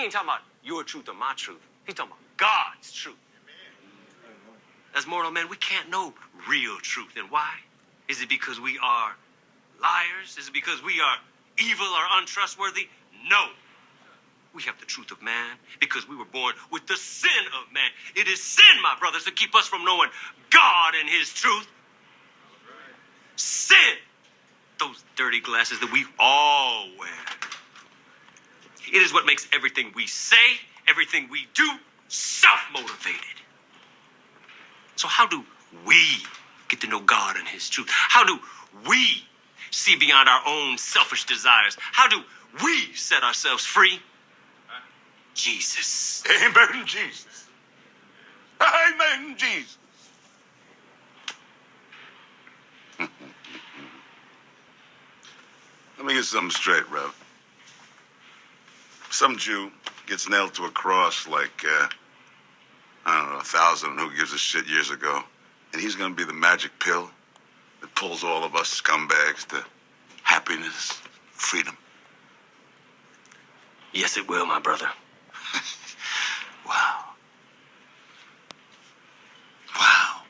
ain't talking about your truth or my truth. He's talking about God's truth. As mortal men, we can't know real truth. And why? Is it because we are liars? Is it because we are evil or untrustworthy? No. We have the truth of man because we were born with the sin of man. It is sin, my brothers, to keep us from knowing God and his truth. Sin. Those dirty glasses that we all wear. It is what makes everything we say, everything we do, self-motivated. So how do we get to know God and his truth? How do we see beyond our own selfish desires? How do we set ourselves free? Jesus. Amen, Jesus. Amen, Jesus. Let me get something straight, Rev. Some Jew gets nailed to a cross like, I don't know, 1,000 who gives a shit years ago. And he's going to be the magic pill that pulls all of us scumbags to happiness, freedom. Yes, it will, my brother. Wow. Wow.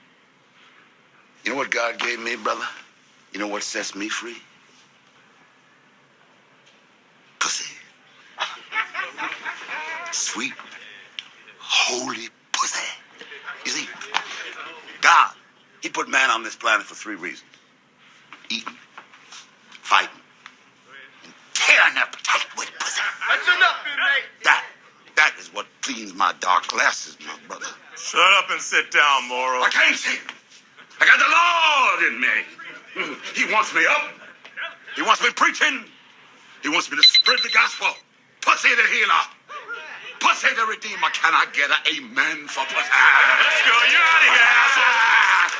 You know what God gave me, brother? You know what sets me free? Pussy. Sweet, holy pussy. You see, God, he put man on this planet for 3 reasons. Eating, fighting, and tearing up tight with pussy. That's enough, mate. That is what cleans my dark glasses, my brother. Shut up and sit down, Moro. I can't see. I got the Lord in me. He wants me up. He wants me preaching. He wants me to spread the gospel. Pussy the healer. Pussy the redeemer. Can I get an amen for pussy? Let's go. You're out of here, asshole.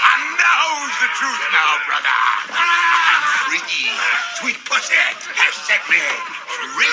I knows the truth now, brother. I'm free. Sweet pussy has set me free.